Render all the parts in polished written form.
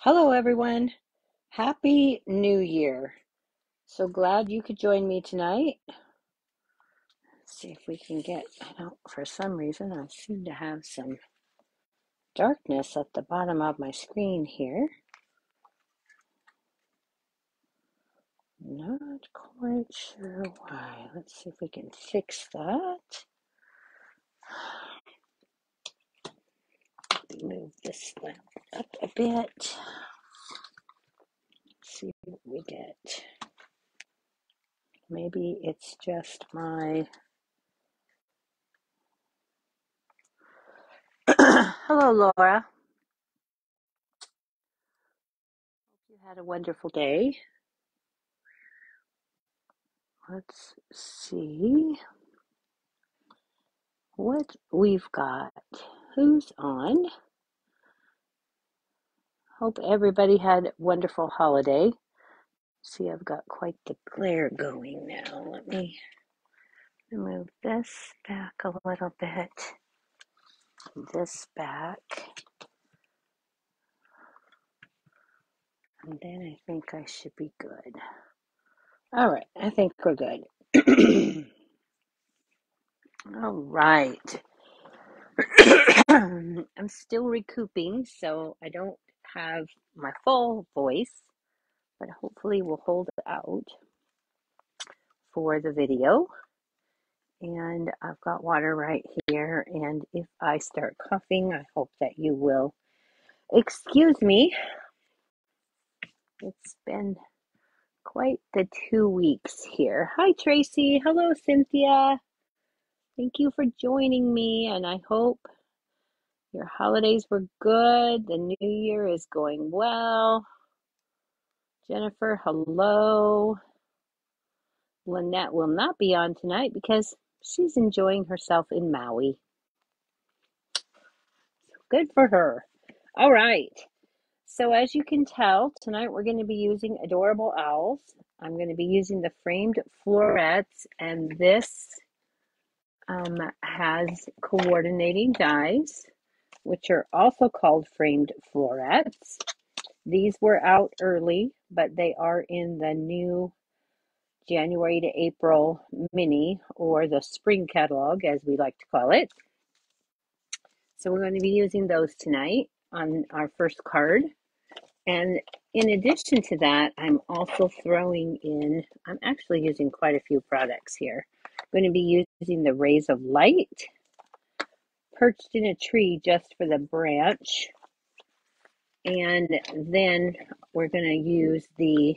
Hello, everyone. Happy New Year. So glad you could join me tonight. Let's see if we can get, I don't, for some reason, I seem to have some darkness at the bottom of my screen here. Not quite sure why. Let's see if we can fix that. Move this lamp up a bit. See what we get. Maybe it's just my... Hello, Laura. Hope you had a wonderful day. Let's see what we've got. Who's on? Hope everybody had a wonderful holiday. See, I've got quite the glare going now. Let me move this back a little bit. This back. And then I think I should be good. All right, I think we're good. All right. I'm still recouping, so I don't have my full voice, but hopefully we'll hold out for the video. And I've got water right here, and if I start coughing, I hope that you will excuse me. It's been quite the 2 weeks here. Hi, Tracy. Hello, Cynthia. Thank you for joining me, and I hope your holidays were good. The new year is going well. Jennifer, hello. Lynette will not be on tonight because she's enjoying herself in Maui. Good for her. All right. So as you can tell, tonight we're going to be using Adorable Owls. I'm going to be using the framed florets, and this has coordinating dies, which are also called framed florets. These were out early, but they are in the new January to April mini, or the spring catalog, as we like to call it. So we're going to be using those tonight on our first card. And in addition to that, I'm also throwing in, I'm actually using quite a few products here. I'm going to be using the Rays of Light, Perched in a Tree just for the branch. And then we're going to use the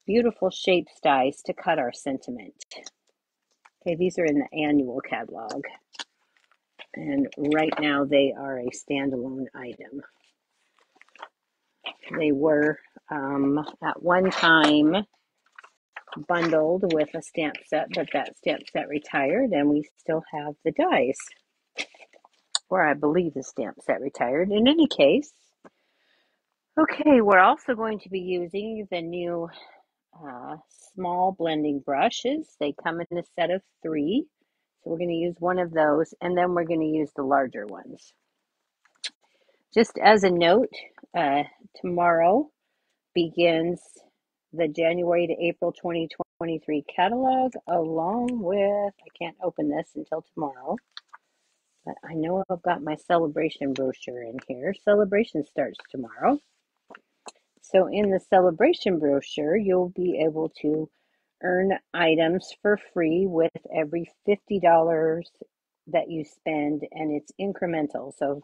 Beautiful Shapes dies to cut our sentiment. Okay, these are in the annual catalog. And right now they are a standalone item. They were at one time bundled with a stamp set, but that stamp set retired, and we still have the dies. Or I believe the stamp set retired. In any case, okay, we're also going to be using the new small blending brushes. They come in a set of 3. So we're going to use one of those, and then we're going to use the larger ones. Just as a note, tomorrow begins the January to April 2023 catalog, along with, I can't open this until tomorrow, but I know I've got my celebration brochure in here. Celebration starts tomorrow. So in the celebration brochure, you'll be able to earn items for free with every $50 that you spend, and it's incremental. So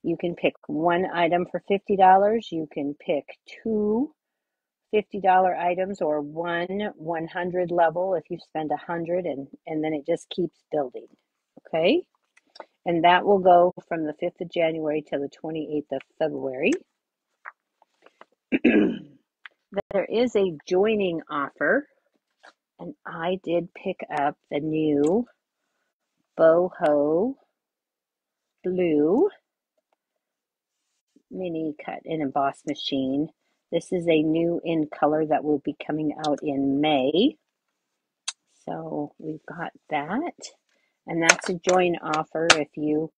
you can pick one item for $50. You can pick 2 $50 items, or one 100 level if you spend 100, and then it just keeps building. Okay. And that will go from the 5th of January to the 28th of February. There is a joining offer, and I did pick up the new Boho Blue mini cut and emboss machine. This is a new in color that will be coming out in May. So we've got that, and that's a join offer if you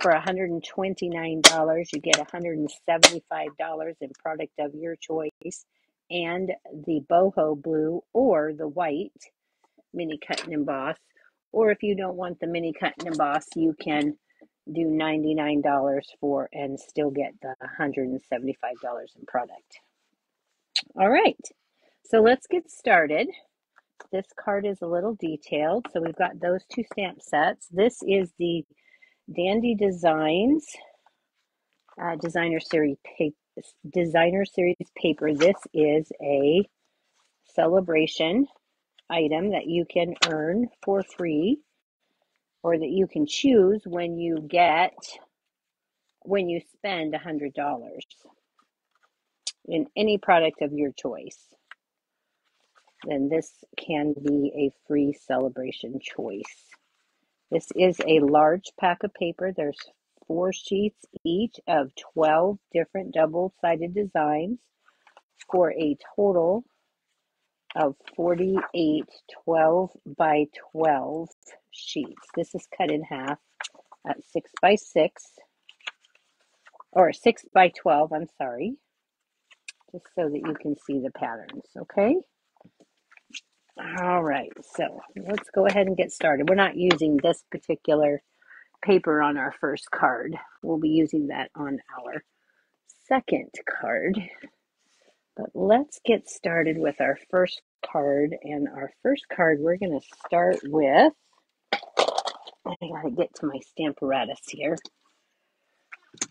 For $129, you get $175 in product of your choice and the boho blue or the white mini cut and emboss. Or if you don't want the mini cut and emboss, you can do $99 for and still get the $175 in product. All right, so let's get started. This card is a little detailed, so we've got those two stamp sets. This is the Dandy Designs Designer Series paper. This is a celebration item that you can earn for free, or that you can choose when you spend $100 in any product of your choice. Then this can be a free celebration choice. This is a large pack of paper. There's 4 sheets each of 12 different double-sided designs for a total of 48 12 by 12 sheets. This is cut in half at 6 by 6, or 6 by 12, I'm sorry, just so that you can see the patterns, okay? All right, so let's go ahead and get started. We're not using this particular paper on our first card. We'll be using that on our second card. But let's get started with our first card. And our first card, we're going to start with, I got to get to my Stamparatus here. I'm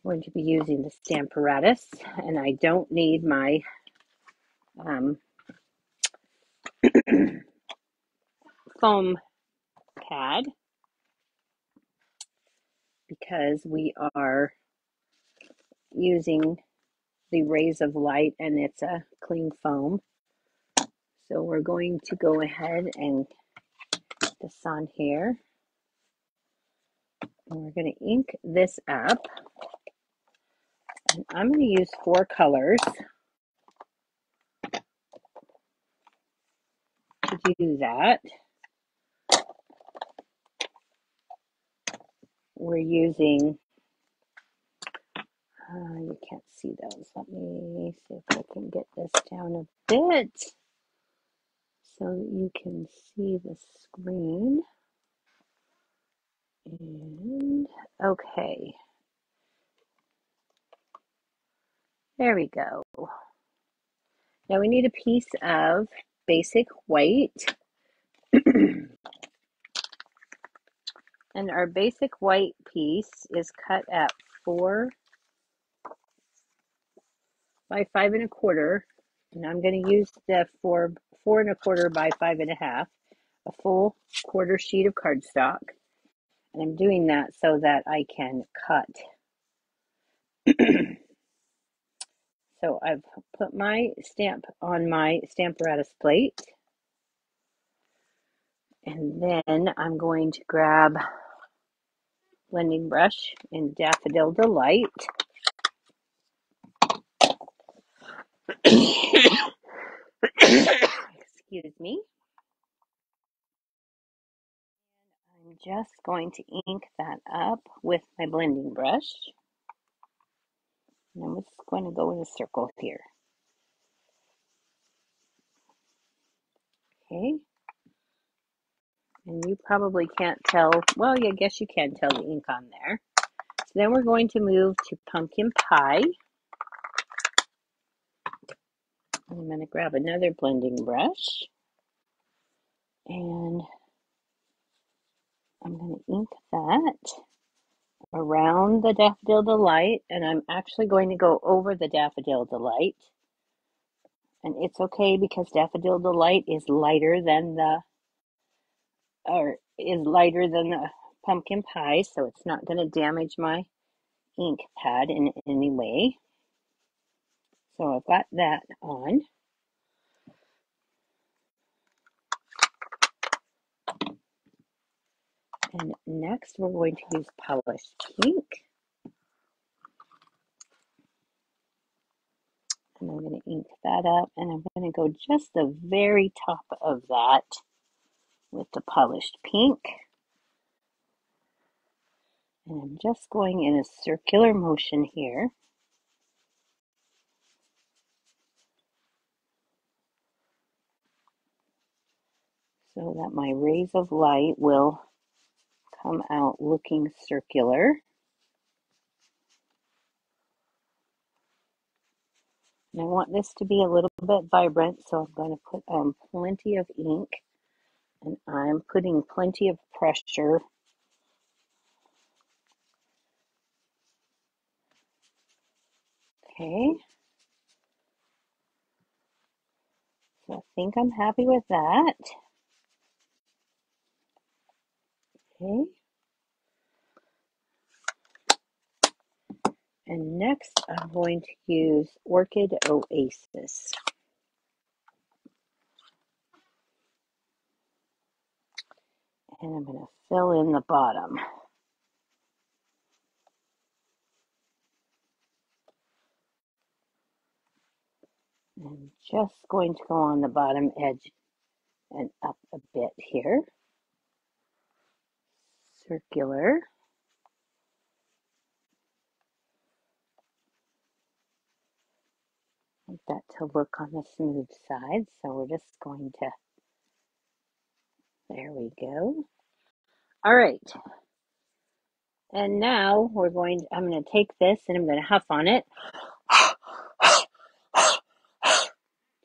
going to be using the Stamparatus, and I don't need my foam pad because we are using the Rays of Light and it's a clean foam. So we're going to go ahead and put this on here. And we're going to ink this up. And I'm going to use 4 colors to do that. We're using, you can't see those. Let me see if I can get this down a bit so that you can see the screen. And okay, there we go. Now we need a piece of basic white. And our basic white piece is cut at 4 by 5 1/4. And I'm going to use the 4 1/4 by 5 1/2, a full quarter sheet of cardstock. And I'm doing that so that I can cut. So I've put my stamp on my Stamparatus plate. And then I'm going to grab blending brush in Daffodil Delight. Excuse me. I'm just going to ink that up with my blending brush. And I'm just going to go in a circle here. Okay. And you probably can't tell, well, I guess you can tell the ink on there. So then we're going to move to Pumpkin Pie. I'm going to grab another blending brush. And I'm going to ink that around the Daffodil Delight. And I'm actually going to go over the Daffodil Delight. And it's okay because Daffodil Delight is lighter than the pumpkin pie, so it's not going to damage my ink pad in any way. So I've got that on. And next we're going to use polished pink. And I'm going to ink that up, and I'm going to go just the very top of that with the polished pink. And I'm just going in a circular motion here so that my rays of light will come out looking circular. And I want this to be a little bit vibrant, so I'm going to put plenty of ink, and I'm putting plenty of pressure. Okay, so I think I'm happy with that. Okay, and next I'm going to use Orchid Oasis. And I'm going to fill in the bottom. I'm just going to go on the bottom edge and up a bit here. Circular. I want that to look on the smooth side, so we're just going to, there we go. All right. And now I'm going to take this and I'm going to huff on it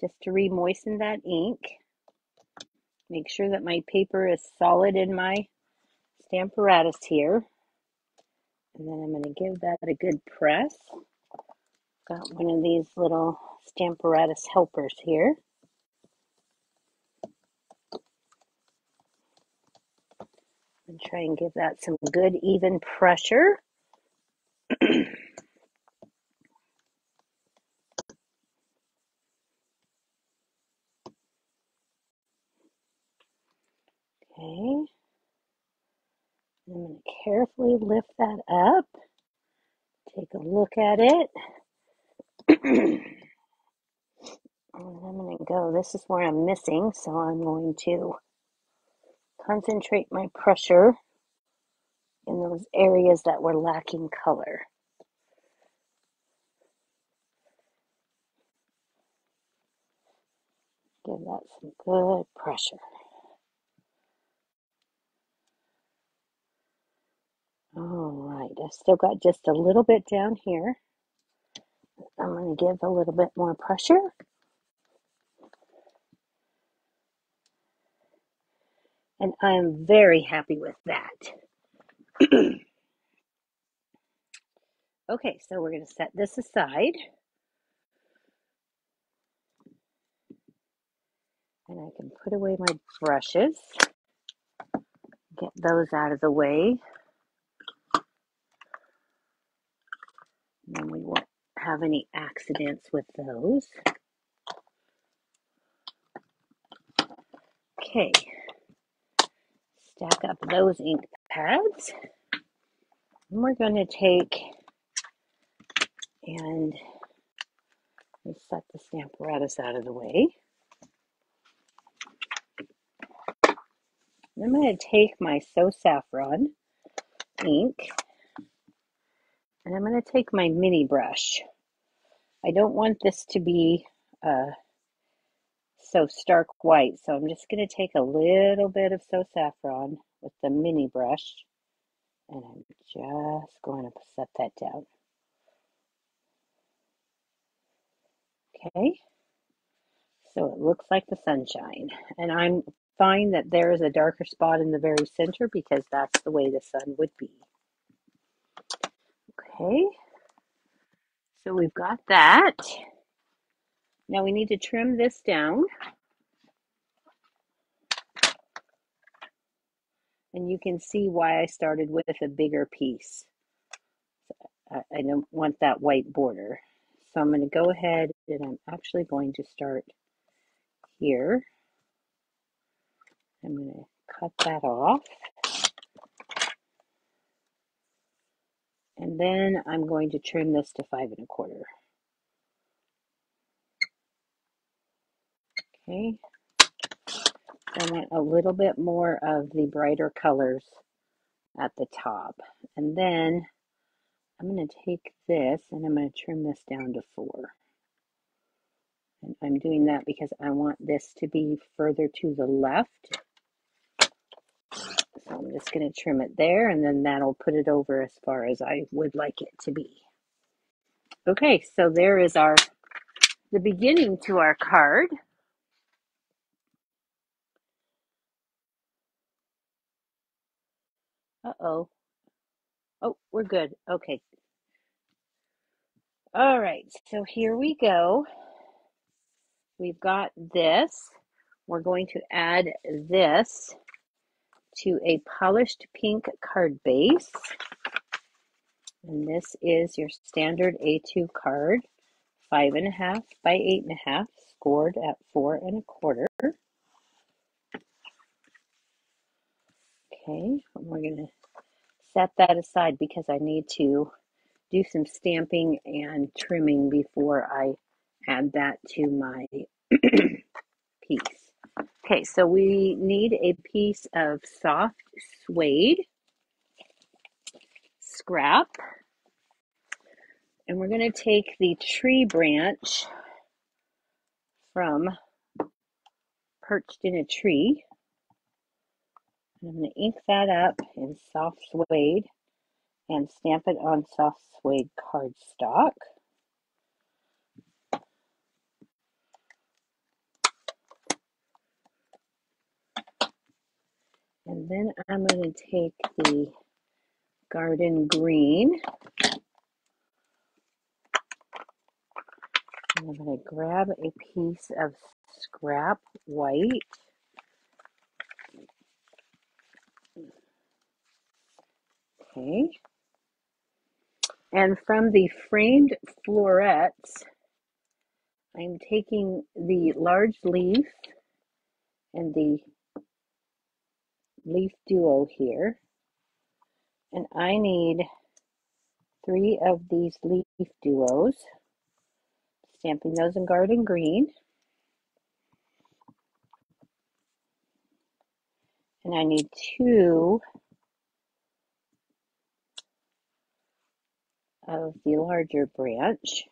just to re-moisten that ink. Make sure that my paper is solid in my Stamparatus here. And then I'm going to give that a good press. Got one of these little Stamparatus helpers here. And try and give that some good even pressure. Okay. I'm going to carefully lift that up. Take a look at it. And I'm going to go, this is where I'm missing, so I'm going to concentrate my pressure in those areas that were lacking color. Give that some good pressure. All right, I've still got just a little bit down here. I'm going to give a little bit more pressure. And I'm very happy with that. Okay, so we're going to set this aside. And I can put away my brushes. Get those out of the way. And then we won't have any accidents with those. Okay. Stack up those ink pads. And we're going to take and set the Stamparatus out of the way. And I'm going to take my So Saffron ink and I'm going to take my mini brush. I don't want this to be so stark white, so I'm just going to take a little bit of So Saffron with the mini brush and I'm just going to set that down. Okay, so it looks like the sunshine, and I'm fine that there is a darker spot in the very center because that's the way the sun would be. Okay, so we've got that. Now we need to trim this down. And you can see why I started with a bigger piece. I don't want that white border. So I'm going to go ahead and I'm actually going to start here. I'm going to cut that off. And then I'm going to trim this to 5 1/4. Okay. I want a little bit more of the brighter colors at the top. And then I'm going to take this and I'm going to trim this down to 4. And I'm doing that because I want this to be further to the left. So I'm just going to trim it there, and then that'll put it over as far as I would like it to be. Okay, so there is the beginning to our card. Uh-oh. Oh, we're good. Okay. All right, so here we go. We've got this. We're going to add this to a polished pink card base. And this is your standard A2 card, 5.5 by 8.5, scored at 4 1/4. Okay, we're going to set that aside because I need to do some stamping and trimming before I add that to my piece. Okay, so we need a piece of soft suede scrap, and we're going to take the tree branch from Perched in a Tree, and I'm going to ink that up in soft suede and stamp it on soft suede cardstock. And then I'm going to take the garden green, and I'm going to grab a piece of scrap white. Okay. And from the framed florets, I'm taking the large leaf and the leaf duo here, and I need 3 of these leaf duos, stamping those in garden green, and I need 2 of the larger branch.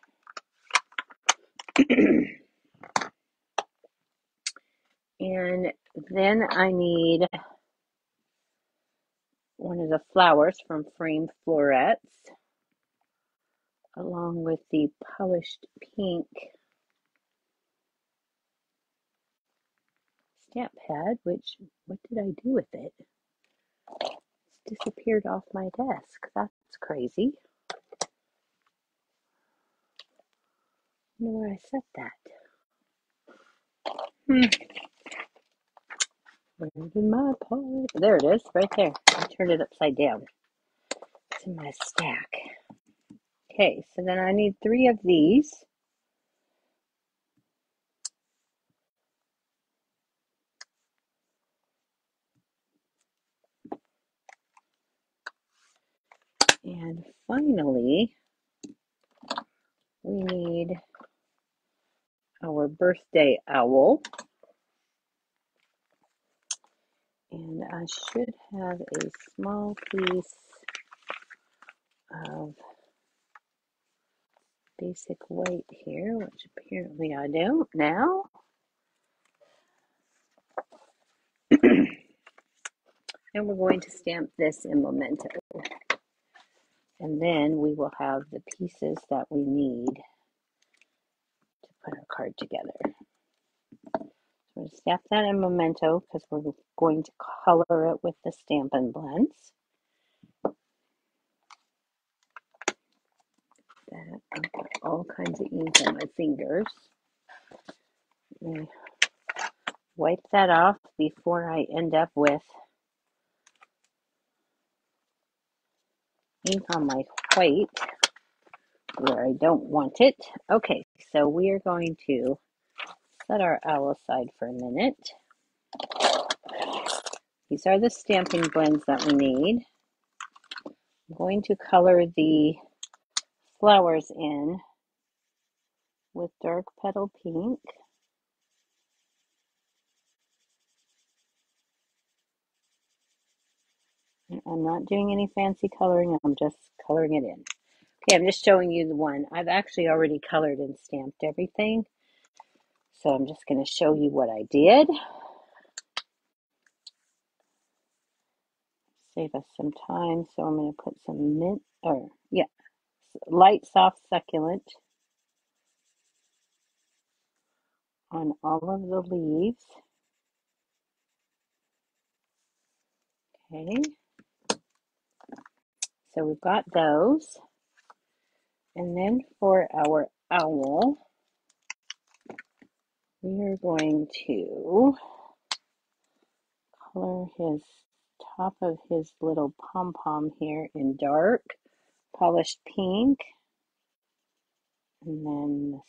And then I need one of the flowers from Framed Florets, along with the polished pink stamp pad, which, what did I do with it? It's disappeared off my desk. That's crazy. I don't know where I set that. Where did my part? There it is, right there. I turned it upside down. It's in my stack. Okay, so then I need 3 of these. And finally, we need our birthday owl. And I should have a small piece of basic white here, which apparently I don't now. And we're going to stamp this in memento. And then we will have the pieces that we need to put our card together. So we're going to stamp that in memento because we're going to color it with the Stampin' blends. That, I've got all kinds of ink on my fingers. Wipe that off before I end up with ink on my white where I don't want it. Okay, so we are going to set our owl aside for a minute. These are the stamping blends that we need. I'm going to color the flowers in with dark petal pink. I'm not doing any fancy coloring, I'm just coloring it in. Okay, I'm just showing you the one. I've actually already colored and stamped everything. So I'm just going to show you what I did. Save us some time. So I'm going to put some mint, or yeah, light soft succulent on all of the leaves. Okay, so we've got those. And then for our owl, we are going to color his top of his little pom-pom here in dark, polished pink, and then the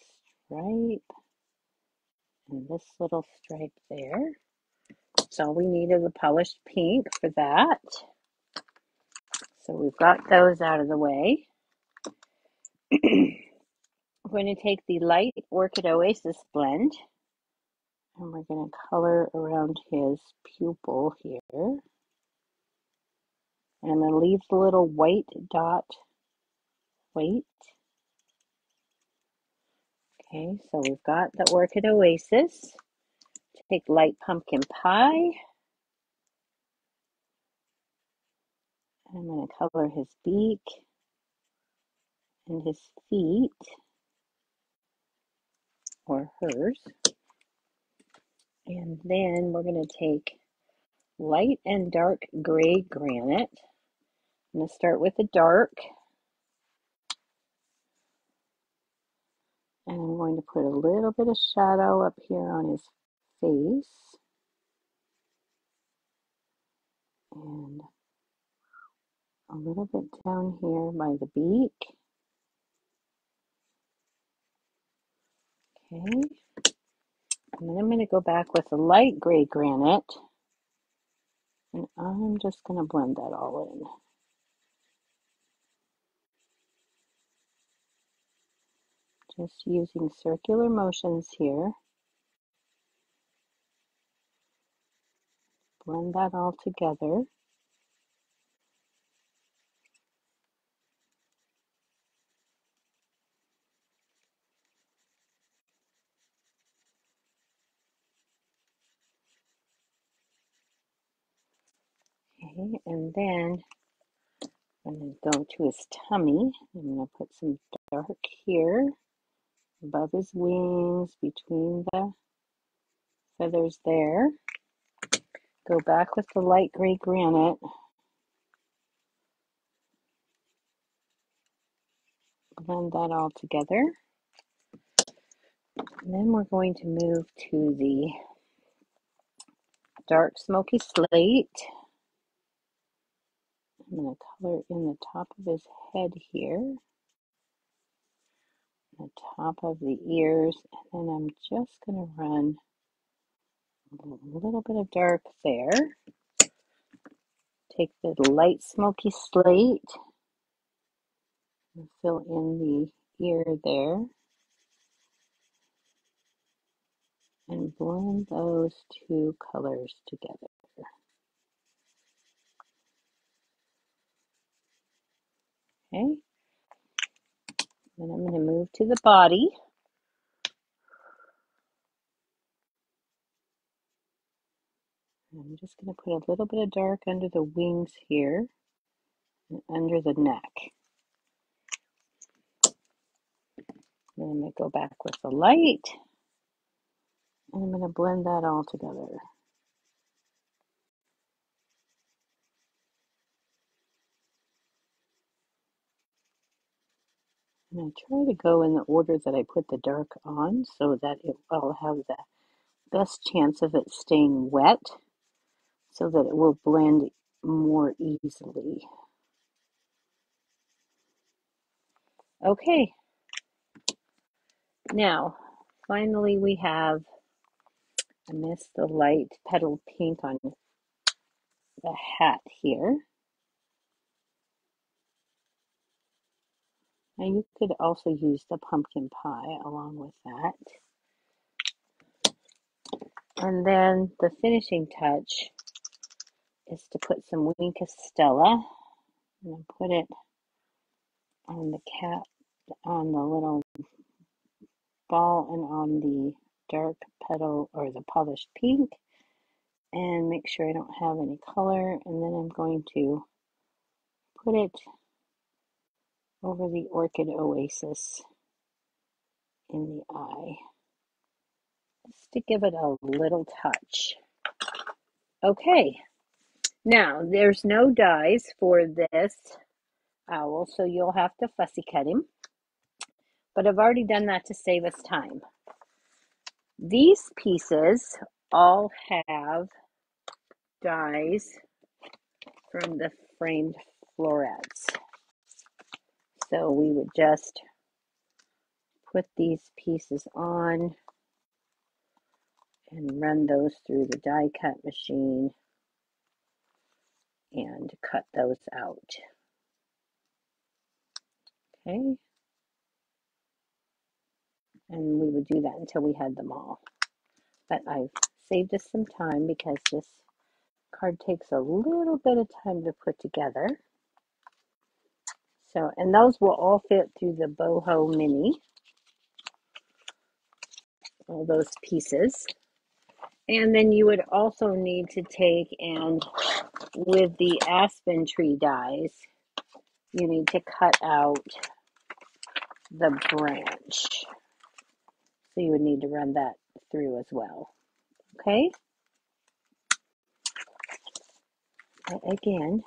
stripe, and this little stripe there. That's all we need is a polished pink for that. So we've got those out of the way. We're going to take the light Orchid Oasis blend, and we're going to color around his pupil here. And I'm going to leave the little white dot white. Okay, so we've got the Orchid Oasis. Take light pumpkin pie. I'm going to color his beak and his feet, or hers. And then we're going to take light and dark gray granite. I'm going to start with the dark. And I'm going to put a little bit of shadow up here on his face. And a little bit down here by the beak. Okay. And then I'm going to go back with the light gray granite. And I'm just going to blend that all in. Just using circular motions here. Blend that all together. Okay, and then I'm going to go to his tummy. I'm going to put some dark here above his wings, between the feathers there. Go back with the light gray granite. Blend that all together. And then we're going to move to the dark smoky slate. I'm going to color in the top of his head here, the top of the ears, and then I'm just going to run a little bit of dark there. Take the light smoky slate and fill in the ear there. And blend those two colors together. Okay. Then I'm going to move to the body. I'm just going to put a little bit of dark under the wings here and under the neck. Then I'm going to go back with the light, and I'm going to blend that all together. And I try to go in the order that I put the dark on so that it will have the best chance of it staying wet so that it will blend more easily. Okay, now finally we have, I missed the light petal pink on the hat here. Now you could also use the pumpkin pie along with that. And then the finishing touch is to put some Wink Stella and put it on the cap, on the little ball, and on the dark petal or the polished pink, and make sure I don't have any color. And then I'm going to put it over the Orchid Oasis in the eye, just to give it a little touch. Okay, now there's no dies for this owl, so you'll have to fussy cut him, but I've already done that to save us time. These pieces all have dies from the framed florets, so we would just put these pieces on and run those through the die cut machine and cut those out. Okay, and we would do that until we had them all. But I've saved us some time because this card takes a little bit of time to put together. So, and those will all fit through the boho mini, all those pieces. And then you would also need to take, and with the aspen tree dies, you need to cut out the branch. So you would need to run that through as well. Okay? Again,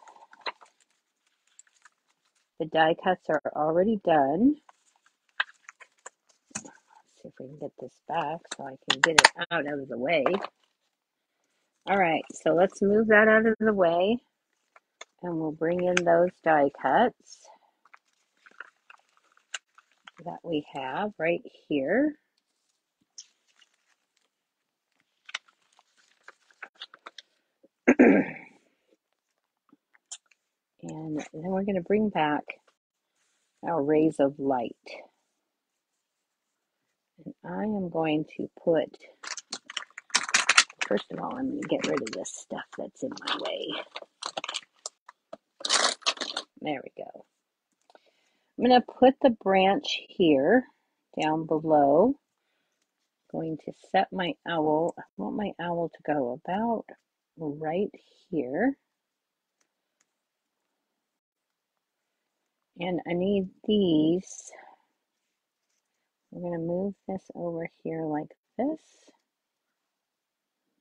the die cuts are already done. Let's see if we can get this back so I can get it out of the way. All right, so let's move that out of the way, and we'll bring in those die cuts that we have right here. And then we're going to bring back our rays of light. And I am going to put, first of all, I'm going to get rid of this stuff that's in my way. There we go. I'm going to put the branch here down below. I'm going to set my owl. I want my owl to go about right here. And I need these. I'm going to move this over here like this.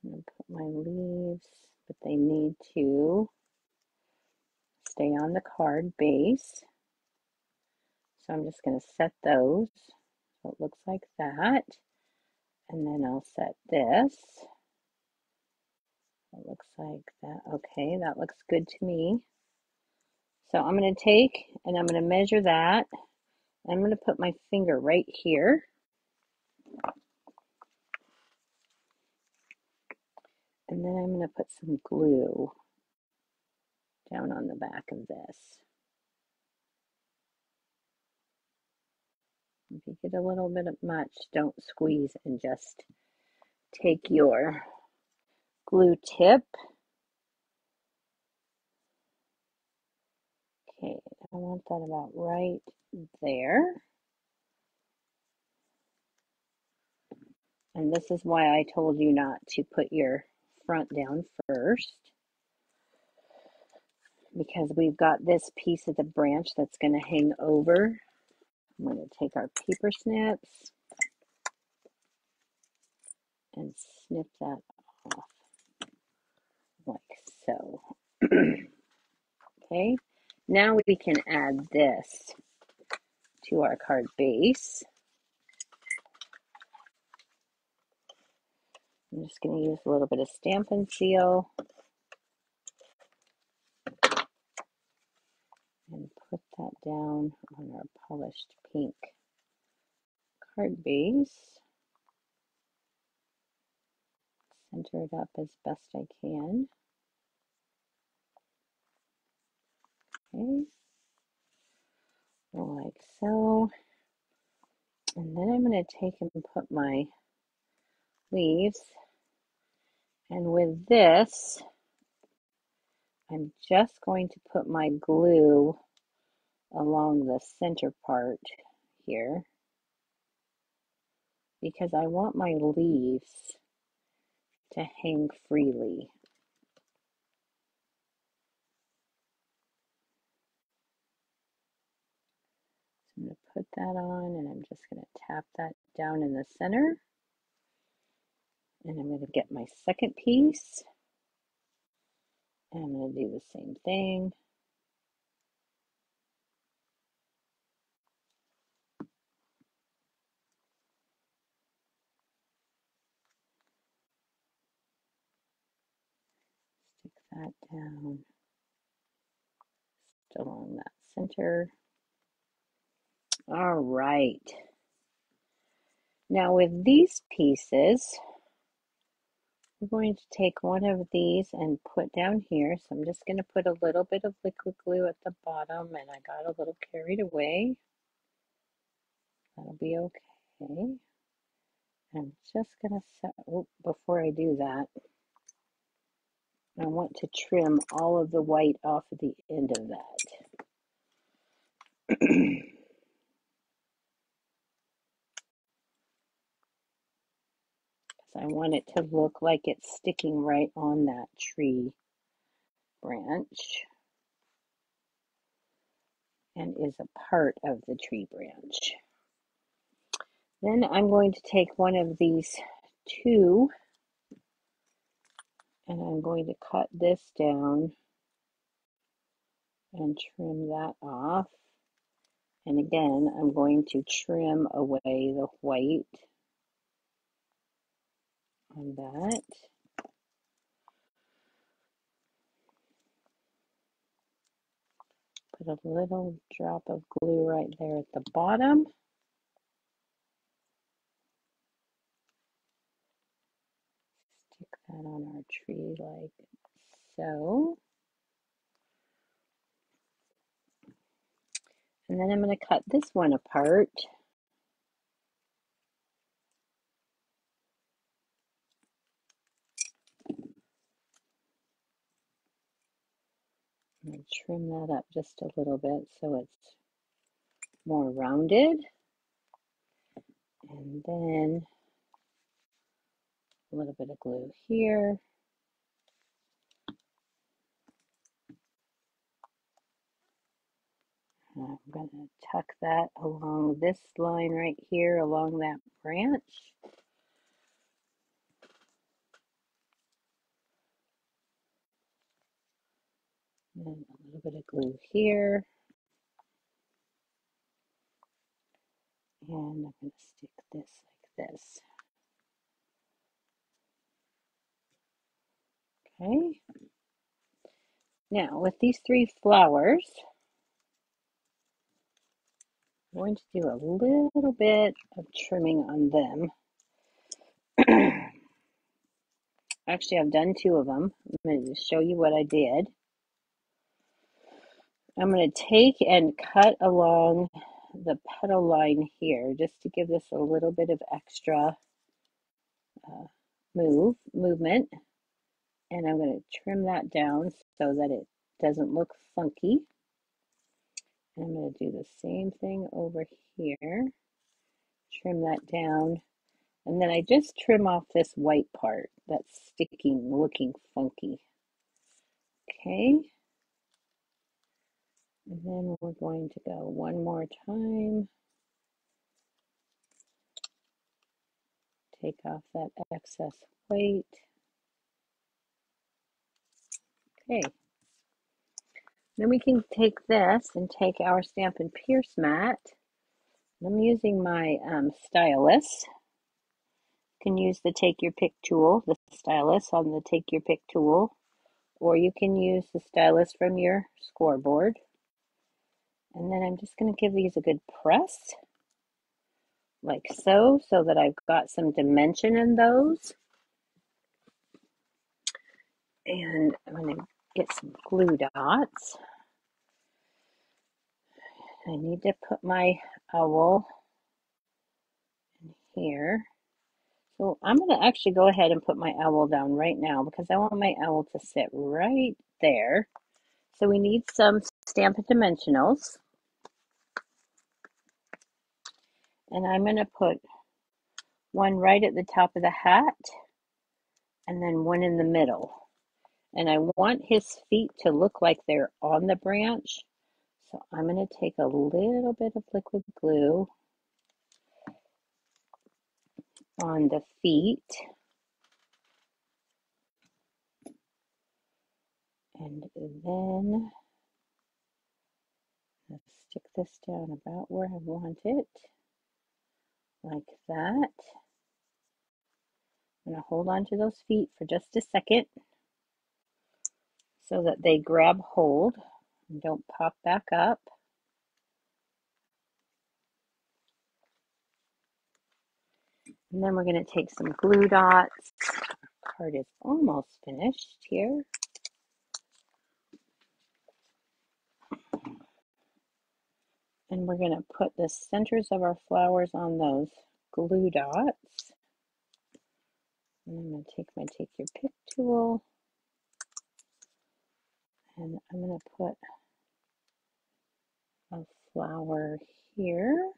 I'm going to put my leaves, but they need to stay on the card base. So I'm just going to set those so it looks like that. And then I'll set this. It looks like that. Okay, that looks good to me. So I'm going to take and I'm going to measure that. I'm going to put my finger right here. And then I'm going to put some glue down on the back of this. If you get a little bit much, don't squeeze and just take your glue tip. Okay, I want that about right there. And this is why I told you not to put your front down first, because we've got this piece of the branch that's going to hang over. I'm going to take our paper snips and snip that off like so. Okay, now we can add this to our card base. I'm just going to use a little bit of Stampin' Seal and put that down on our polished pink card base. Center it up as best I can. Okay, like so. And then I'm going to take and put my leaves. And with this, I'm just going to put my glue along the center part here because I want my leaves to hang freely. So I'm going to put that on, and I'm just going to tap that down in the center. And I'm going to get my second piece, and I'm going to do the same thing. Stick that down just along that center. All right. Now with these pieces, I'm going to take one of these and put down here. So I'm just going to put a little bit of liquid glue at the bottom, and I got a little carried away. That'll be okay. I'm just going to set, oh, before I do that, I want to trim all of the white off of the end of that. I want it to look like it's sticking right on that tree branch and is a part of the tree branch. Then I'm going to take one of these two, and I'm going to cut this down and trim that off. And again, I'm going to trim away the white on that. Put a little drop of glue right there at the bottom. Stick that on our tree like so. And then I'm going to cut this one apart. I'm going to trim that up just a little bit so it's more rounded. And then a little bit of glue here. I'm going to tuck that along this line right here, along that branch. And a little bit of glue here. And I'm going to stick this like this. Okay. Now with these three flowers, I'm going to do a little bit of trimming on them. Actually, I've done two of them. I'm going to show you what I did. I'm going to take and cut along the petal line here just to give this a little bit of extra movement. And I'm going to trim that down so that it doesn't look funky. And I'm going to do the same thing over here. Trim that down. And then I just trim off this white part that's sticking, looking funky. Okay. And then we're going to go one more time. Take off that excess white. Okay. Then we can take this and take our Stampin' Pierce mat. I'm using my stylus. You can use the Take Your Pick tool, the stylus on the Take Your Pick tool, or you can use the stylus from your scoreboard. And then I'm just going to give these a good press, like so, so that I've got some dimension in those. And I'm going to get some glue dots. I need to put my owl in here. So I'm going to actually go ahead and put my owl down right now because I want my owl to sit right there. So we need some Stampin' Dimensionals. And I'm going to put one right at the top of the hat and then one in the middle. And I want his feet to look like they're on the branch. So I'm going to take a little bit of liquid glue on the feet. And then let's stick this down about where I want it, like that. I'm going to hold on to those feet for just a second so that they grab hold and don't pop back up. And then we're going to take some glue dots. Our card is almost finished here. And we're going to put the centers of our flowers on those glue dots. And I'm going to take my Take Your Pick tool. And I'm going to put a flower here.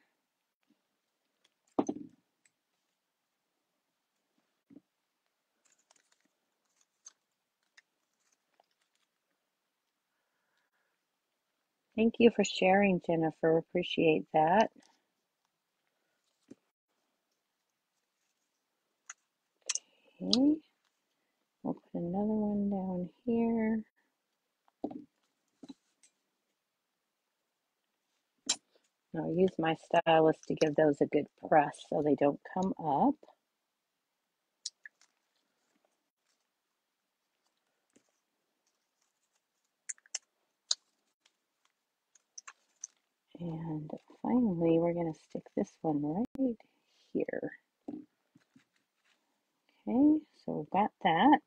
Thank you for sharing, Jennifer. Appreciate that. Okay. We'll put another one down here. I'll use my stylus to give those a good press so they don't come up. And finally, we're going to stick this one right here. Okay, so we've got that.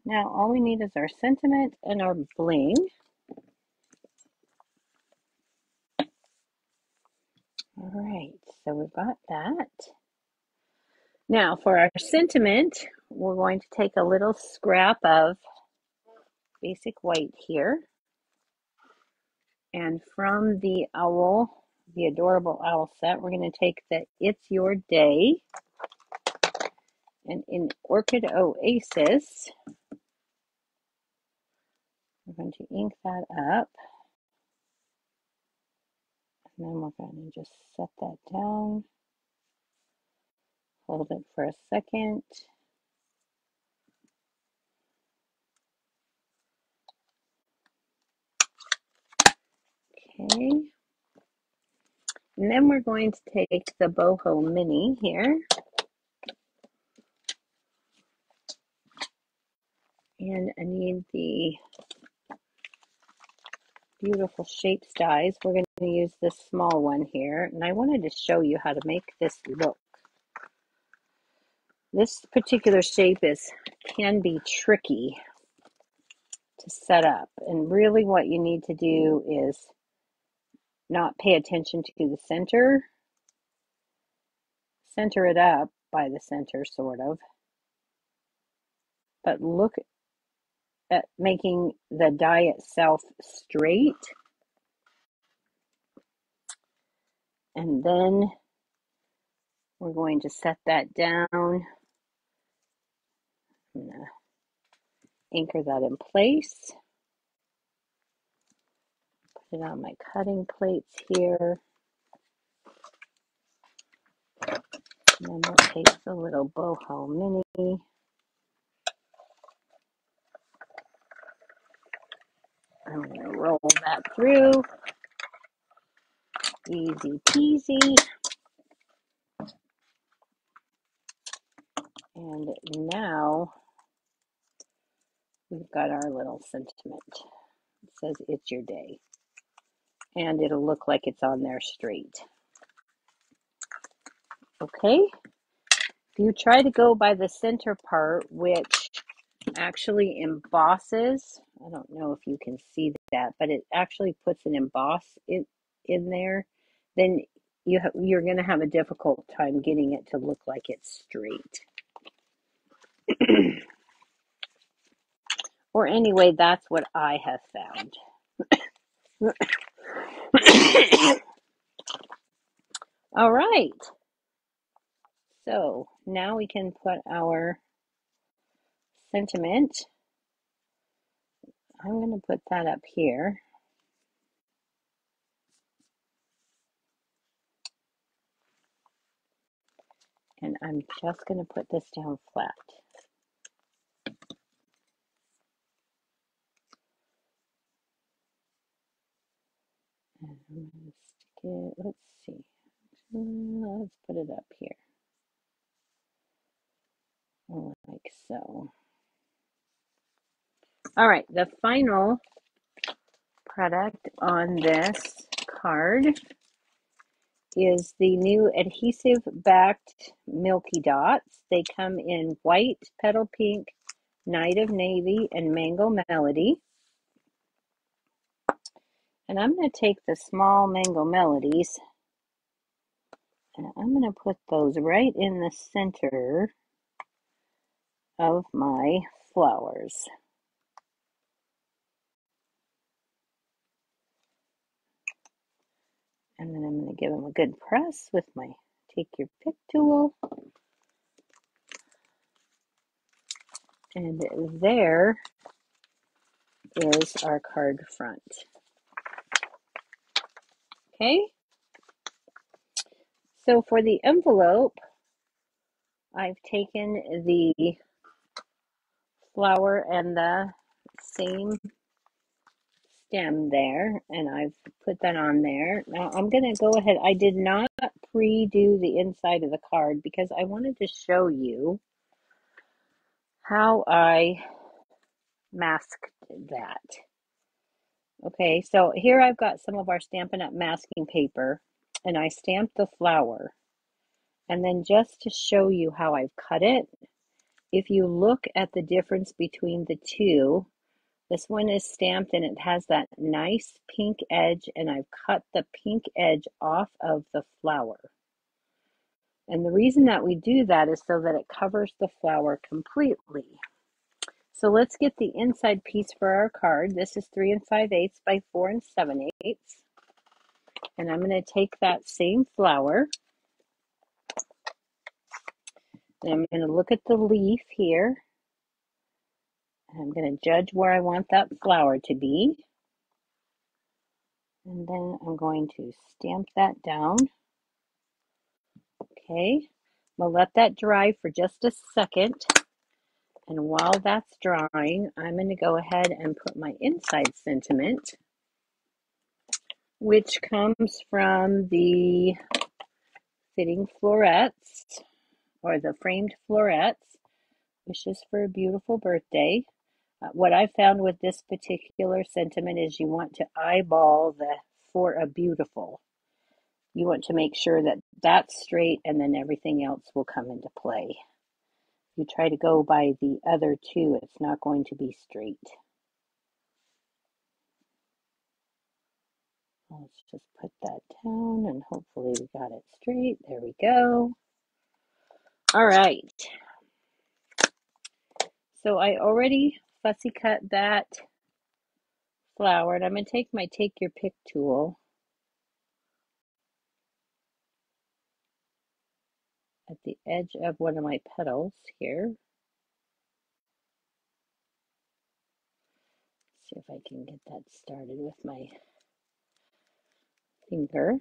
Now all we need is our sentiment and our bling. All right, so we've got that. Now for our sentiment, we're going to take a little scrap of basic white here. And from the owl, the adorable owl set, we're going to take the It's Your Day. And in Orchid Oasis, we're going to ink that up. And then we're going to just set that down. Hold it for a second. Okay. And then we're going to take the boho mini here. And I need the beautiful shapes dies. We're going to use this small one here. And I wanted to show you how to make this look. This particular shape can be tricky to set up. And really what you need to do is not pay attention to the center. Center it up by the center, sort of. But look at making the die itself straight. And then we're going to set that down. I'm going to anchor that in place. Put it on my cutting plates here. And then we'll take the little boho mini. I'm going to roll that through. Easy peasy. And now we've got our little sentiment. It says it's your day. And it'll look like it's on there straight. Okay. If you try to go by the center part, which actually embosses, I don't know if you can see that, but it actually puts an emboss in there, then you're going to have a difficult time getting it to look like it's straight. Or anyway, that's what I have found. All right. So now we can put our sentiment. I'm going to put that up here. And I'm just going to put this down flat. And I'm going to stick it, let's see. Let's put it up here. Like so. All right, the final product on this card is the new adhesive backed Milky Dots. They come in white, petal pink, night of navy, and mango melody. And I'm going to take the small mango melodies and I'm going to put those right in the center of my flowers. And then I'm going to give them a good press with my take your pick tool. And there is our card front. Okay. So for the envelope, I've taken the flower and the same stem there, and I've put that on there. Now I'm going to go ahead. I did not pre-do the inside of the card because I wanted to show you how I masked that. Okay, so here I've got some of our Stampin' Up! Masking paper, and I stamped the flower. And then just to show you how I've cut it, if you look at the difference between the two, this one is stamped and it has that nice pink edge, and I've cut the pink edge off of the flower. And the reason that we do that is so that it covers the flower completely. So let's get the inside piece for our card. This is 3 5/8 by 4 7/8. And I'm going to take that same flower and I'm going to look at the leaf here. And I'm going to judge where I want that flower to be. And then I'm going to stamp that down. Okay, I'm going to let that dry for just a second. And while that's drying, I'm going to go ahead and put my inside sentiment, which comes from the fitting florets, or the framed florets, wishes for a beautiful birthday. What I found with this particular sentiment is you want to eyeball the for a beautiful. You want to make sure that that's straight and then everything else will come into play. If you try to go by the other two, it's not going to be straight. Let's just put that down and hopefully we got it straight. There we go. All right. So I already fussy cut that flower, and I'm going to take my take your pick tool at the edge of one of my petals here. See if I can get that started with my finger.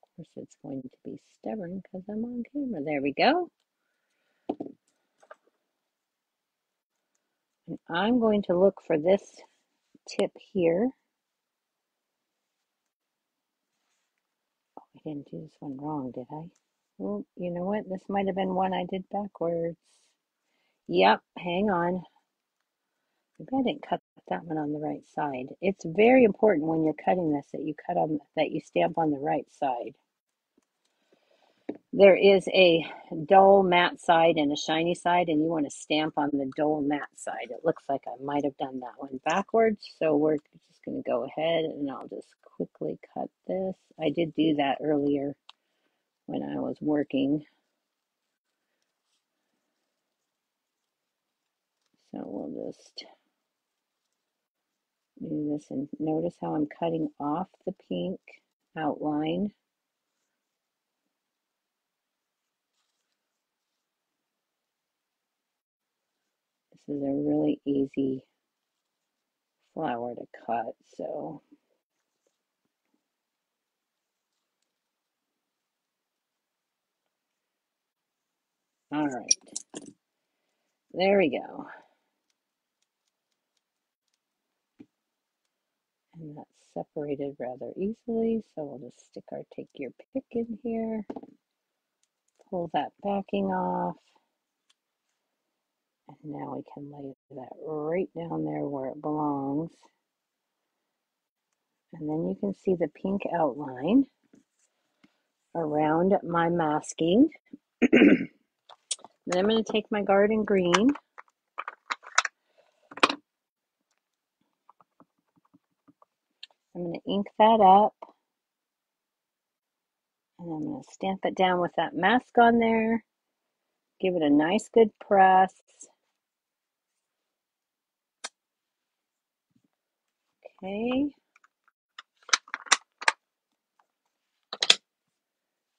Of course, it's going to be stubborn because I'm on camera. There we go. And I'm going to look for this tip here. Oh, I didn't do this one wrong, did I? Oh, you know what? This might have been one I did backwards. Yep, hang on. Maybe I didn't cut that one on the right side. It's very important when you're cutting this that you stamp on the right side. There is a dull matte side and a shiny side, and you want to stamp on the dull matte side. It looks like I might have done that one backwards, so we're just going to go ahead and I'll just quickly cut this. I did do that earlier when I was working. So we'll just do this, and notice how I'm cutting off the pink outline. This is a really easy flower to cut, so all right, there we go. And that's separated rather easily, so we'll just stick our take your pick in here, pull that backing off, and now we can lay that right down there where it belongs. And then you can see the pink outline around my masking. Then I'm going to take my garden green, I'm going to ink that up, and I'm going to stamp it down with that mask on there. Give it a nice good press. Okay.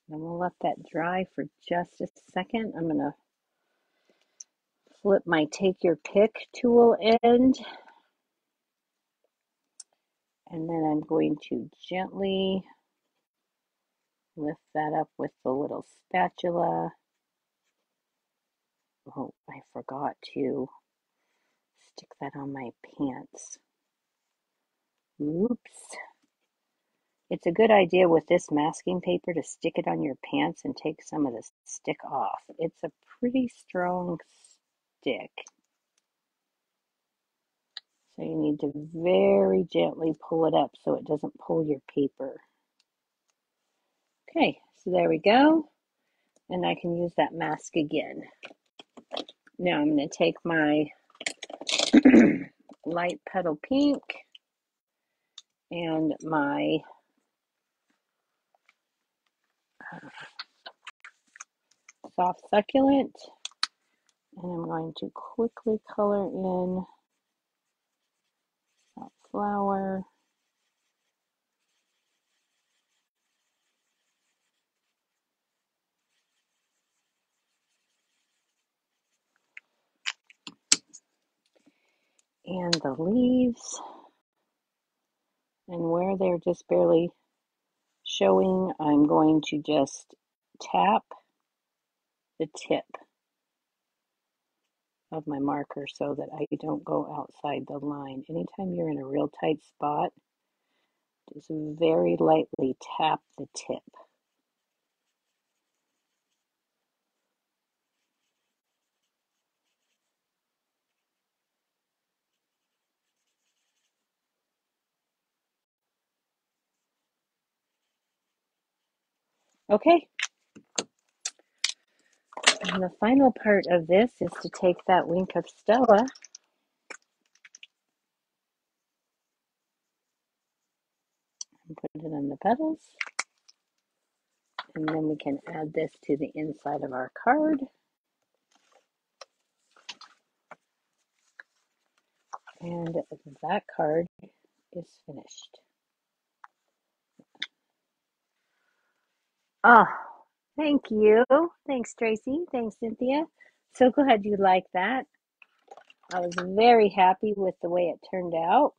Then we'll let that dry for just a second. I'm going to flip my take your pick tool end, and then I'm going to gently lift that up with the little spatula. Oh, I forgot to stick that on my pants. Oops. It's a good idea with this masking paper to stick it on your pants and take some of the stick off. It's a pretty strong stick. So you need to very gently pull it up so it doesn't pull your paper. Okay, so there we go. And I can use that mask again. Now I'm going to take my light petal pink and my soft succulent, and I'm going to quickly color in that flower. And the leaves, and where they're just barely showing, I'm going to just tap the tip of my marker so that I don't go outside the line. Anytime you're in a real tight spot, just very lightly tap the tip. Okay. And the final part of this is to take that Wink of Stella and put it on the petals. And then we can add this to the inside of our card. And that card is finished. Oh, thank you. Thanks, Tracy. Thanks, Cynthia. So glad you like that. I was very happy with the way it turned out.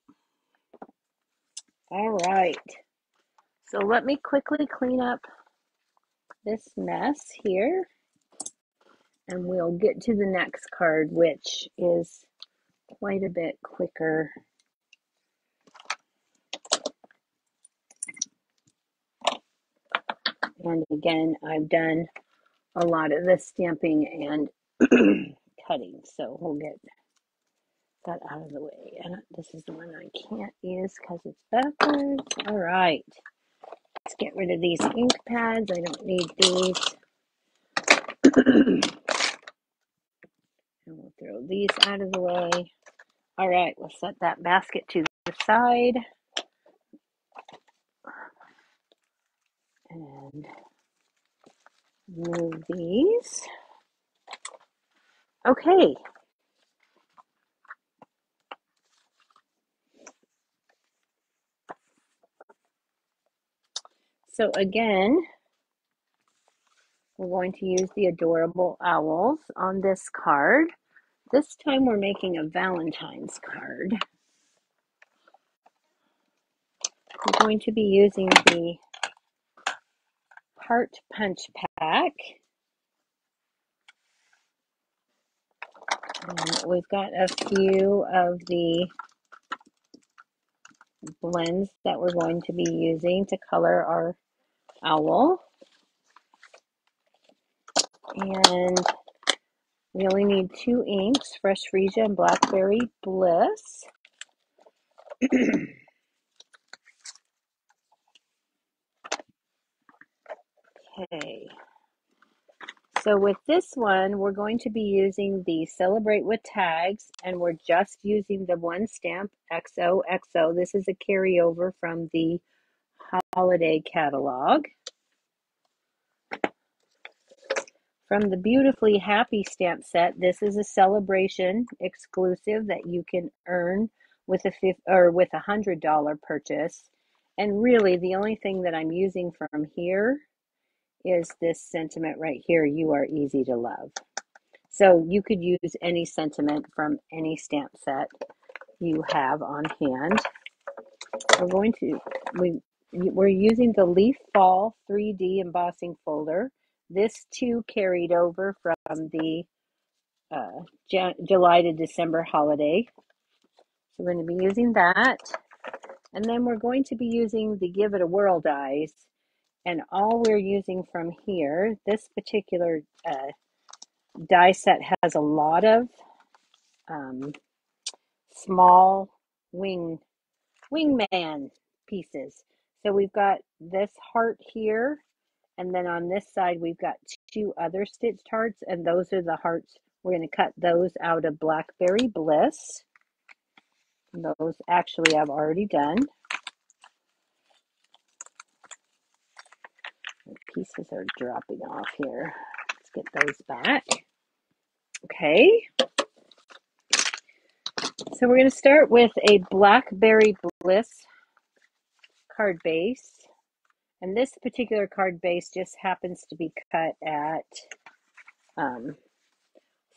All right. So let me quickly clean up this mess here, and we'll get to the next card, which is quite a bit quicker. And again, I've done a lot of the stamping and cutting, so we'll get that out of the way. And this is the one I can't use because it's backwards. All right, let's get rid of these ink pads. I don't need these. And we'll throw these out of the way. All right, we'll set that basket to the side. And move these. Okay. So again, we're going to use the adorable owls on this card. This time we're making a Valentine's card. We're going to be using the Heart Punch Pack. We've got a few of the blends that we're going to be using to color our owl. And we only need 2 inks, Fresh Freesia and Blackberry Bliss. Okay. So with this one, we're going to be using the Celebrate with Tags, and we're just using the one stamp, XOXO. This is a carryover from the holiday catalog. From the Beautifully Happy stamp set, this is a celebration exclusive that you can earn with a $100 purchase. And really, the only thing that I'm using from here is this sentiment right here, "You are easy to love." So you could use any sentiment from any stamp set you have on hand. We're using the Leaf Fall 3D embossing folder. This too carried over from the July to December holiday. So we're going to be using that. And then we're going to be using the Give It a Whirl dies. And all we're using from here, this particular die set has a lot of small wingman pieces. So we've got this heart here, and then on this side we've got 2 other stitched hearts, and those are the hearts. We're going to cut those out of Blackberry Bliss. And those actually I've already done. The pieces are dropping off here. Let's get those back. Okay. So we're going to start with a Blackberry Bliss card base. And this particular card base just happens to be cut at 4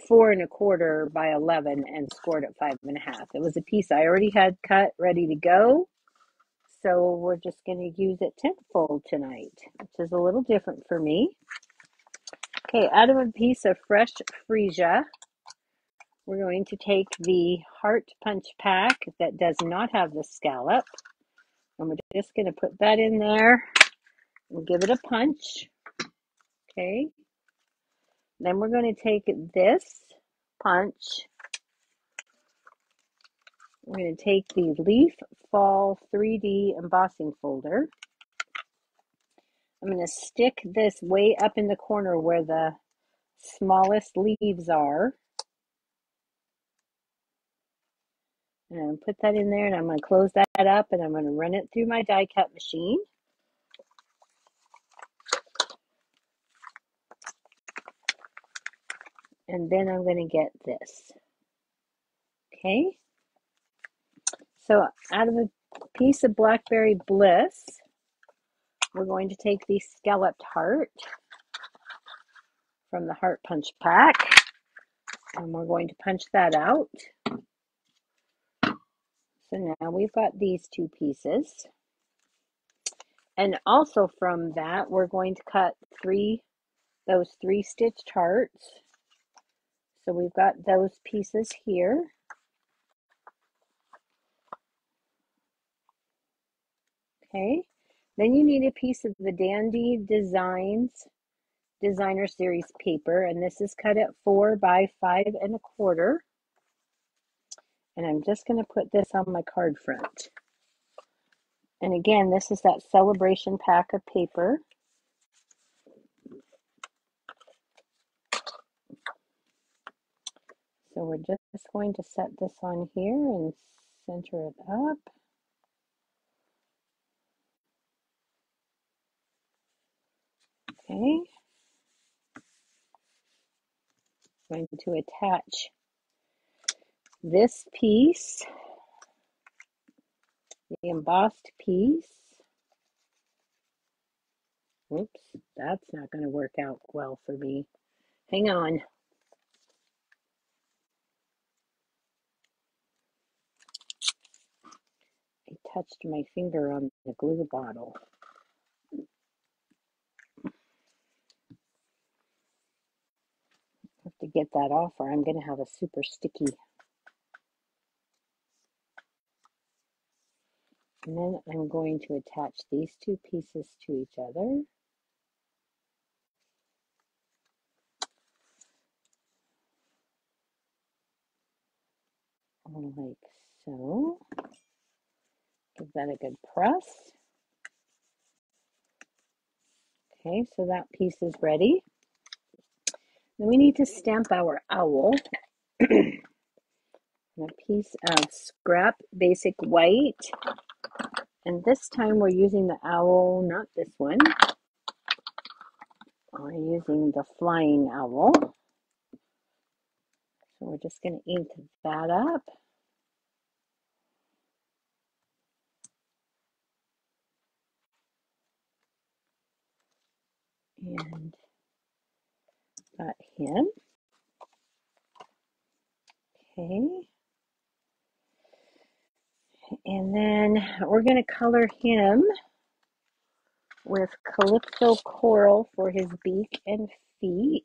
1/4 by 11 and scored at 5 1/2. It was a piece I already had cut, ready to go. So we're just going to use it tenfold tonight, which is a little different for me. Okay, out of a piece of Fresh Freesia, we're going to take the Heart Punch Pack that does not have the scallop. And we're just going to put that in there and give it a punch. Okay. Then we're going to take this punch. We're going to take the Leaf Fall 3D embossing folder. I'm going to stick this way up in the corner where the smallest leaves are. And put that in there, and I'm going to close that up, and I'm going to run it through my die cut machine. And then I'm going to get this. Okay. So out of a piece of Blackberry Bliss, we're going to take the scalloped heart from the Heart Punch Pack, and we're going to punch that out. So now we've got these 2 pieces. And also from that, we're going to cut those 3 stitched hearts. So we've got those pieces here. Okay. Then you need a piece of the Dandy Designs Designer Series paper, and this is cut at 4 by 5 1/4. And I'm just going to put this on my card front. And again, this is that celebration pack of paper. So we're just going to set this on here and center it up. Okay. I'm going to attach this piece, the embossed piece, Whoops, that's not going to work out well for me. Hang on. I touched my finger on the glue bottle. I have to get that off or I'm going to have a super sticky. And then I'm going to attach these two pieces to each other. Like so. Give that a good press. Okay, so that piece is ready. Then we need to stamp our owl. A piece of scrap basic white. And this time we're using the owl, not this one. We're using the flying owl. So we're just going to ink that up. And got him. Okay. And then we're going to color him with Calypso Coral for his beak and feet.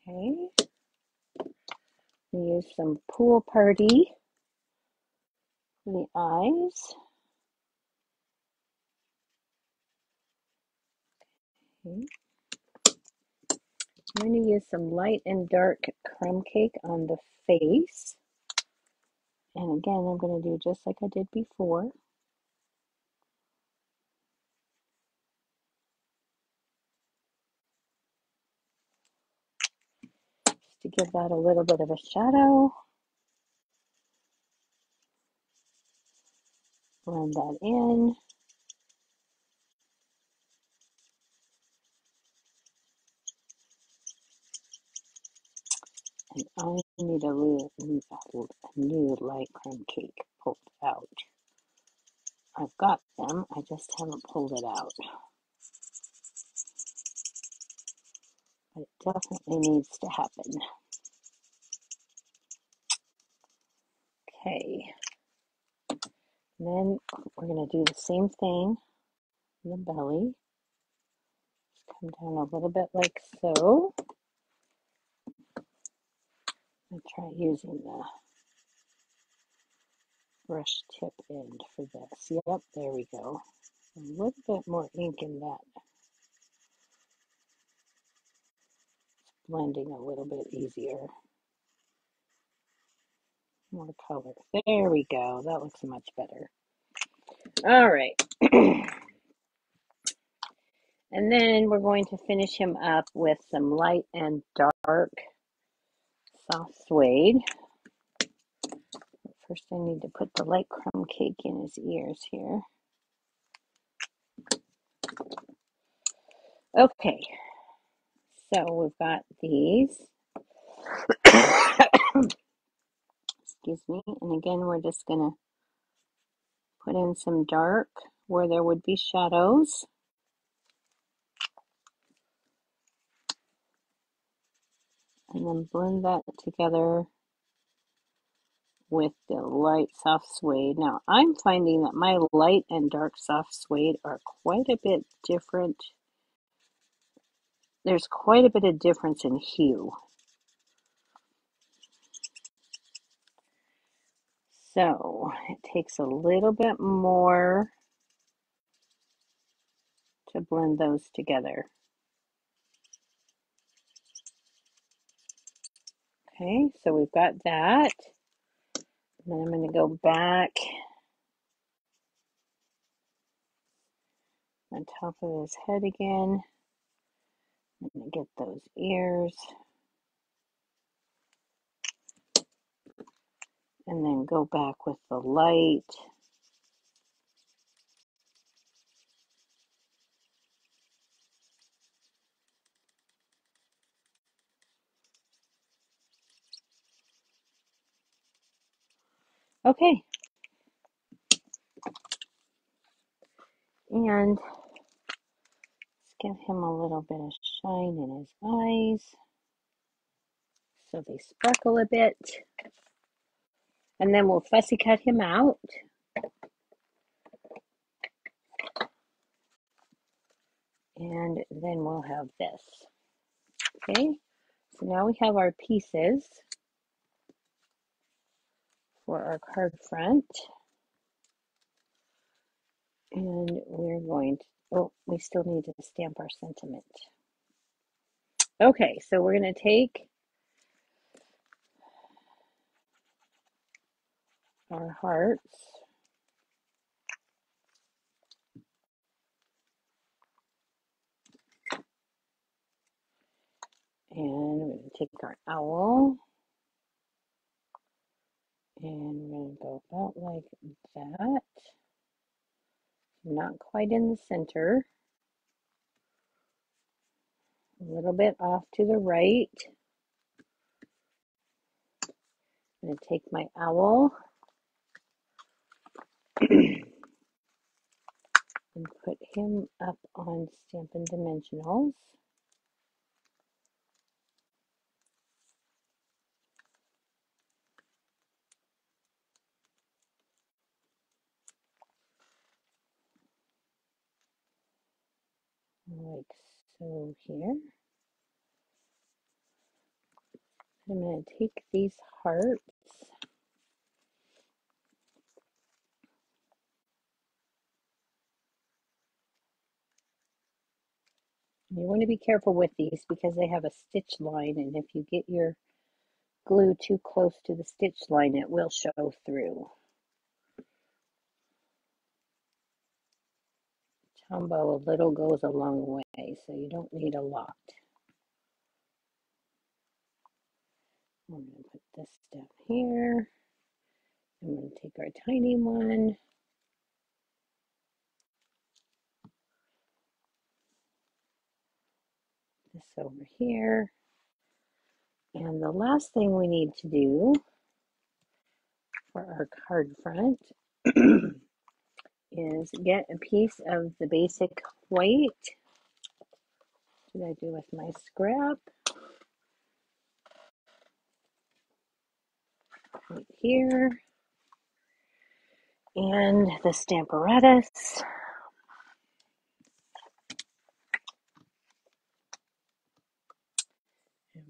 Okay. Use some Pool Party for the eyes. Okay. I'm going to use some light and dark crumb cake on the face. And again, I'm going to do just like I did before. Just to give that a little bit of a shadow. Blend that in. And I need a new light crumb cake pulled out. I've got them, I just haven't pulled it out. But it definitely needs to happen. Okay. And then we're going to do the same thing in the belly. Just come down a little bit like so. I'll try using the brush tip end for this. Yep, there we go. A little bit more ink in that. It's blending a little bit easier. More color. There we go. That looks much better. All right. And then we're going to finish him up with some light and dark soft suede. First I need to put the light crumb cake in his ears here. Okay, so we've got these. Excuse me. And again, we're just going to put in some dark where there would be shadows. And then blend that together with the light soft suede. Now, I'm finding that my light and dark soft suede are quite a bit different. There's quite a bit of difference in hue. So it takes a little bit more to blend those together. Okay, so we've got that. And then I'm going to go back on top of his head again. I'm going to get those ears. And then go back with the light. Okay, and let's give him a little bit of shine in his eyes so they sparkle a bit. And then we'll fussy cut him out. And then we'll have this. Okay, so now we have our pieces for our card front. And we're going to, oh, we still need to stamp our sentiment. Okay, so we're going to take our hearts and we're going to take our owl and we're going to go out like that. Not quite in the center. A little bit off to the right. I'm going to take my owl and put him up on Stampin' Dimensionals. Like so here. I'm going to take these hearts you want to be careful with these because they have a stitch line, and if you get your glue too close to the stitch line, it will show through. Jumbo, a little goes a long way, so you don't need a lot. I'm going to put this down here. I'm going to take our tiny one. This over here. And the last thing we need to do for our card front is get a piece of the basic white. What did I do with my scrap? Right here. And the Stamparatus.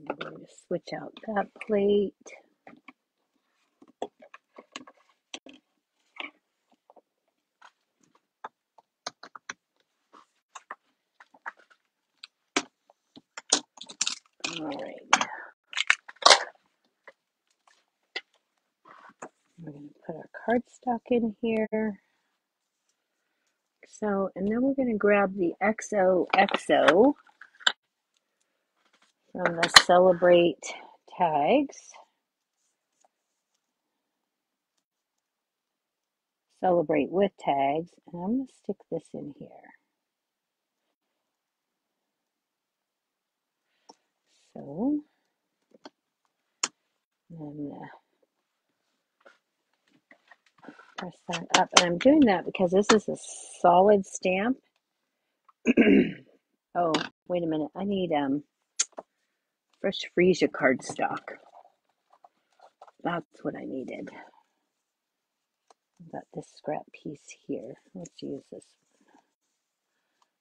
I'm going to switch out that plate. All right. We're going to put our cardstock in here. So, and then we're going to grab the XOXO from the Celebrate tags. Celebrate with tags. And I'm going to stick this in here. So, I'm going to press that up. And I'm doing that because this is a solid stamp. Oh, wait a minute. I need fresh freesia cardstock. That's what I needed. I've got this scrap piece here. Let's use this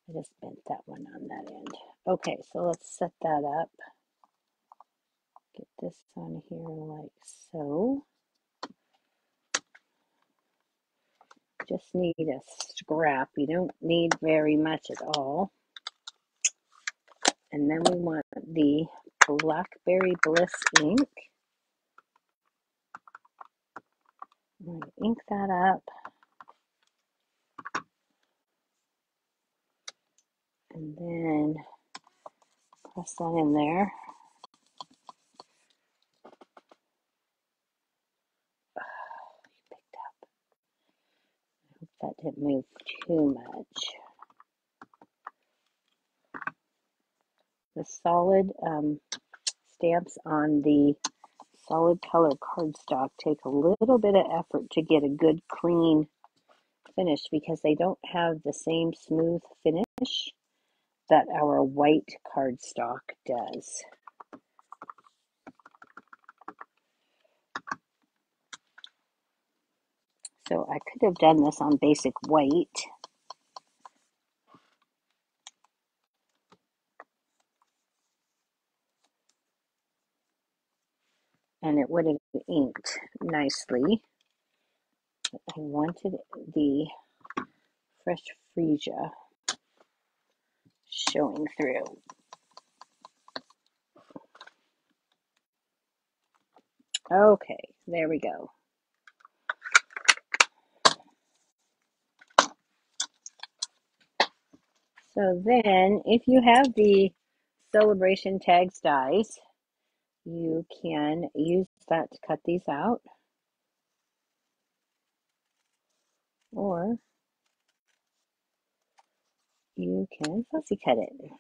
one. I just bent that one on that end. Okay, so let's set that up. Get this on here like so. Just need a scrap. You don't need very much at all. And then we want the Blackberry Bliss ink. I'm going to ink that up. And then press that in there. That didn't move too much. The solid stamps on the solid color cardstock take a little bit of effort to get a good clean finish because they don't have the same smooth finish that our white cardstock does. So I could have done this on basic white. And it would have inked nicely. But I wanted the fresh freesia showing through. Okay, there we go. So then, if you have the Celebration Tags dies, you can use that to cut these out, or you can fussy cut it,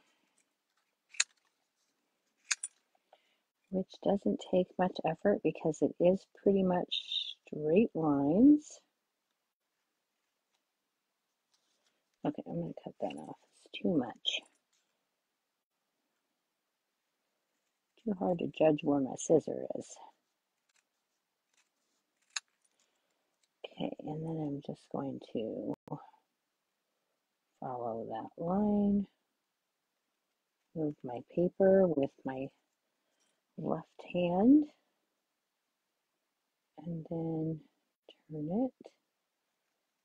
which doesn't take much effort because it is pretty much straight lines. Okay, I'm going to cut that off. It's too much. Too hard to judge where my scissor is. Okay, and then I'm just going to follow that line, move my paper with my left hand, and then turn it,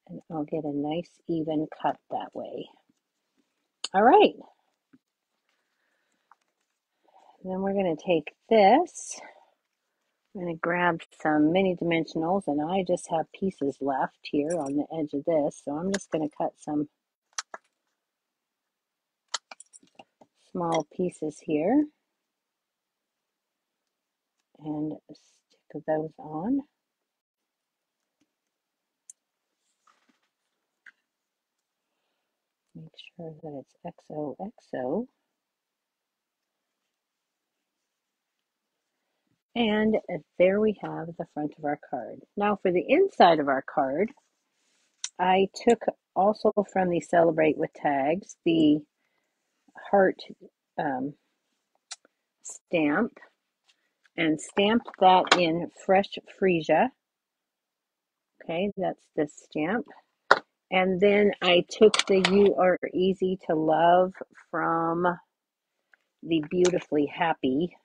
and I'll get a nice even cut that way. All right, then we're going to take this. I'm going to grab some mini dimensionals, and I just have pieces left here on the edge of this, so I'm just going to cut some small pieces here and stick those on. Make sure that it's XOXO. And there we have the front of our card. Now for the inside of our card, I took also from the Celebrate with Tags, the heart stamp, and stamped that in fresh freesia. Okay, that's this stamp. And then I took the You Are Easy to Love from the Beautifully Happy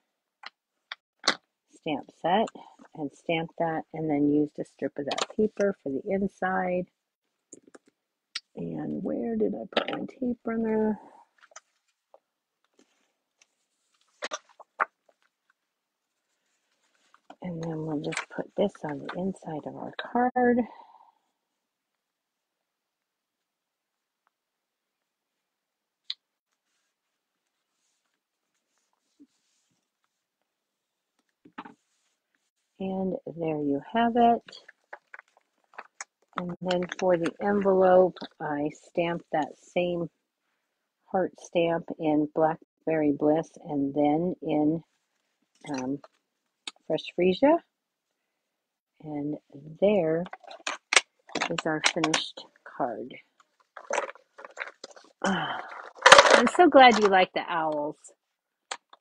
stamp set and stamped that, and then used a strip of that paper for the inside. And where did I put my tape runner? And then we'll just put this on the inside of our card. And there you have it. And then for the envelope, I stamped that same heart stamp in Blackberry Bliss and then in Fresh Freesia. And there is our finished card. I'm so glad you like the owls.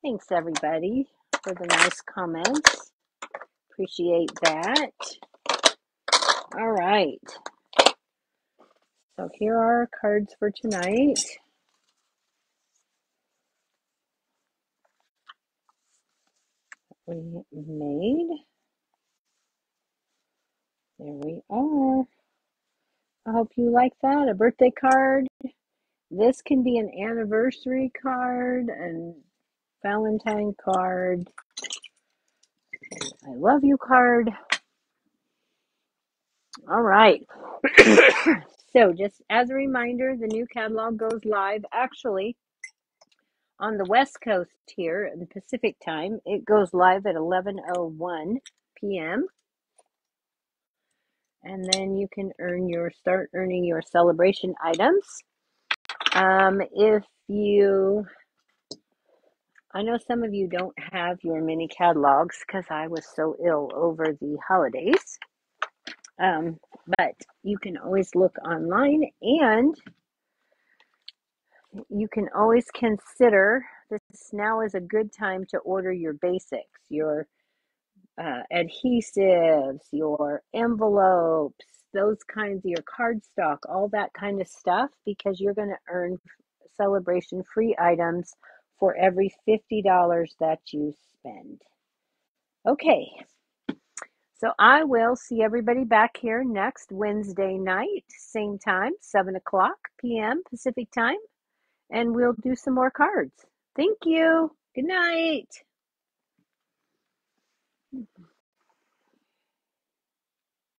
Thanks, everybody, for the nice comments. Appreciate that. All right. So here are our cards for tonight. We made. There we are. I hope you like that. A birthday card. This can be an anniversary card and Valentine card. I love you card. All right. So just as a reminder, the new catalog goes live actually on the West Coast here in the Pacific time. It goes live at 11:01 p.m. And then you can start earning your celebration items. If you I know some of you don't have your mini catalogs because I was so ill over the holidays. Um, but you can always look online, and you can always consider this now is a good time to order your basics, your adhesives, your envelopes, those kinds of your cardstock, all that kind of stuff, because you're going to earn celebration free items for every $50 that you spend. Okay, so I will see everybody back here next Wednesday night, same time, 7 o'clock p.m. Pacific time, and we'll do some more cards. Thank you. Good night.